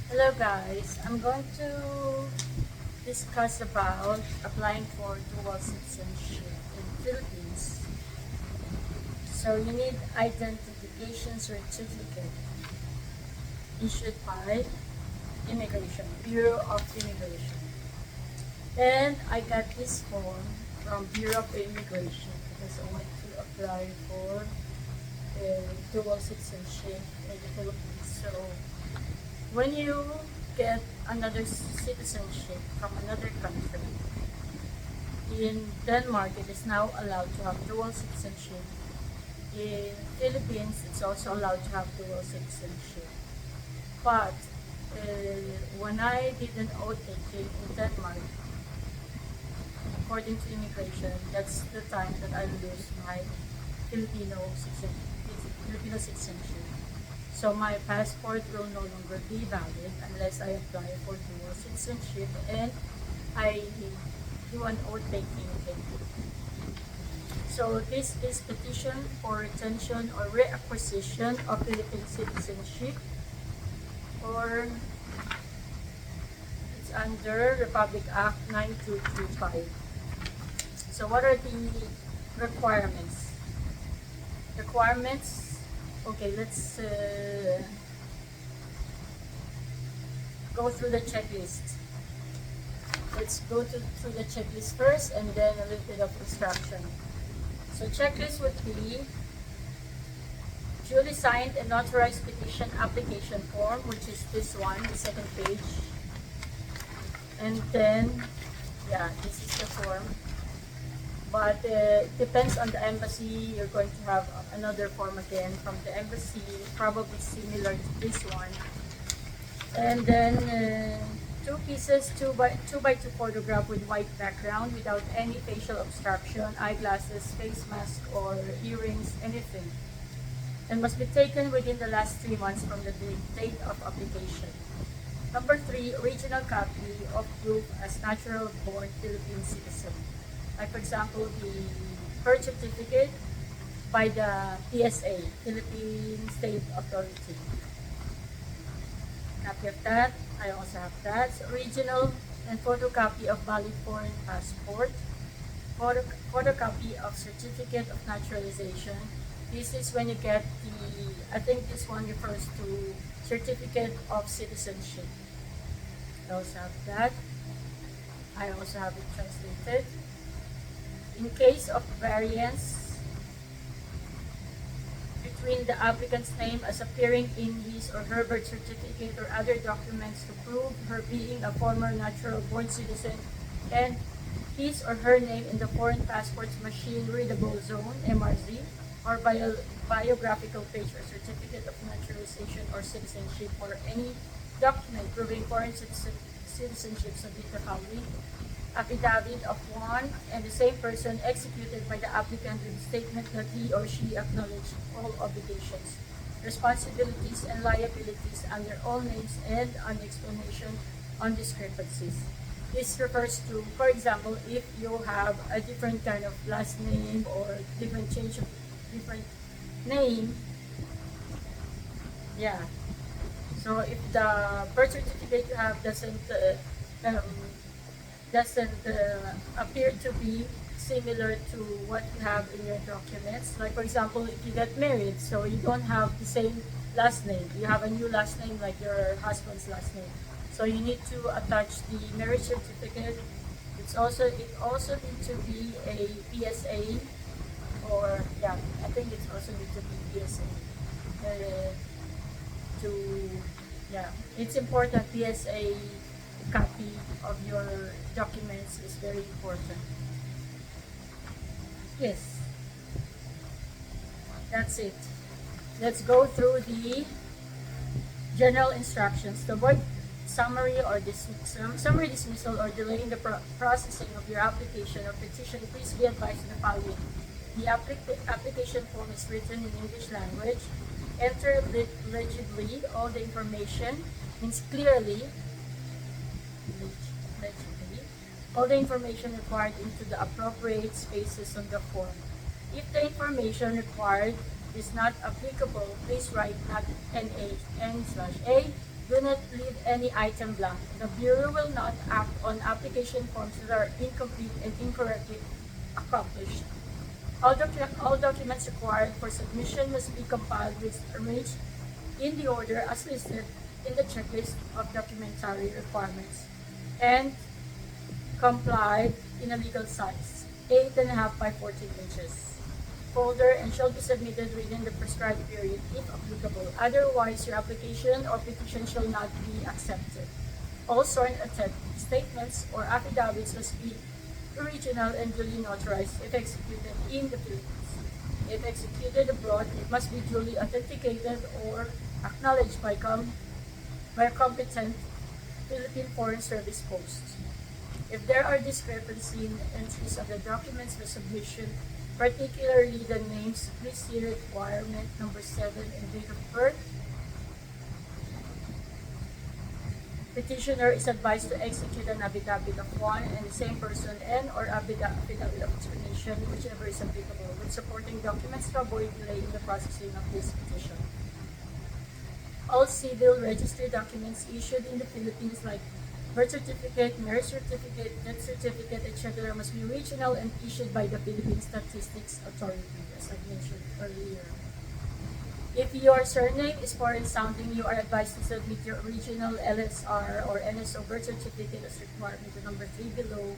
Hello guys, I'm going to discuss about applying for dual citizenship in Philippines. So you need identification certificate issued by Bureau of Immigration. And I got this form from Bureau of Immigration because I want to apply for dual citizenship in the Philippines. So when you get another citizenship from another country, in Denmark it is now allowed to have dual citizenship. In Philippines, it's also allowed to have dual citizenship. But when I did an OTK in Denmark, according to immigration, that's the time that I lose my Filipino citizenship. So my passport will no longer be valid unless I apply for dual citizenship and I do an oath taking thing. So this is petition for retention or reacquisition of Philippine citizenship, or it's under Republic Act 9235. So what are the requirements? Okay, let's go through the checklist. Let's go through the checklist first and then a little bit of instruction. So checklist would be duly signed and authorized petition application form, which is this one, the second page. And then, yeah, this is the form. But it depends on the embassy. You're going to have another form again from the embassy, probably similar to this one. And then two pieces, 2x2 photograph with white background without any facial obstruction, eyeglasses, face mask, or earrings, anything. And must be taken within the last 3 months from the date of application. Number 3, original copy of proof as natural-born Philippine citizen. Like for example, the birth certificate by the PSA, Philippine State Authority. Copy of that. I also have that. So original and photocopy of valid foreign passport. Photocopy of certificate of naturalization. This is when you get I think this one refers to certificate of citizenship. I also have that. I also have it translated. In case of variance between the applicant's name as appearing in his or her birth certificate or other documents to prove her being a former natural-born citizen and his or her name in the foreign passport's machine readable zone, MRZ, or biographical page or certificate of naturalization or citizenship, or any document proving foreign citizenship, submit the following: affidavit of one and the same person executed by the applicant with statement that he or she acknowledged all obligations, responsibilities, and liabilities under all names and an explanation on discrepancies. This refers to, for example, if you have a different kind of last name or different change of different name. Yeah. So if the birth certificate you have doesn't appear to be similar to what you have in your documents. Like for example, if you get married, so you don't have the same last name. You have a new last name like your husband's last name. So you need to attach the marriage certificate. It also needs to be a PSA, or yeah, I think it's also need to be PSA. To yeah, it's important. PSA copy of your documents is very important. Yes, that's it. Let's go through the general instructions. To avoid summary dismissal or delaying the processing of your application or petition, please be advised of the following. The application form is written in English language. Enter legibly all the information, means clearly, all the information required into the appropriate spaces on the form. If the information required is not applicable, please write not NA, N/A Do not leave any item blank. The Bureau will not act on application forms that are incomplete and incorrectly accomplished. All documents required for submission must be compiled with arranged in the order as listed in the checklist of documentary requirements and complied in a legal size, 8.5 by 14 inches folder, and shall be submitted within the prescribed period if applicable. Otherwise, your application or petition shall not be accepted. All sworn statements or affidavits must be original and duly notarized if executed in the Philippines. If executed abroad, it must be duly authenticated or acknowledged by a competent Philippine Foreign Service post. If there are discrepancies in entries of the documents for submission, particularly the names, please see requirement number 7 and date of birth, petitioner is advised to execute an affidavit of one and the same person and or affidavit of explanation, whichever is applicable, with supporting documents to avoid delay in the processing of this petition. All civil registry documents issued in the Philippines, like birth certificate, marriage certificate, death certificate, etc., must be original and issued by the Philippine Statistics Authority, as I mentioned earlier. If your surname is foreign sounding, you are advised to submit your original LSR or NSO birth certificate as required with the number 3 below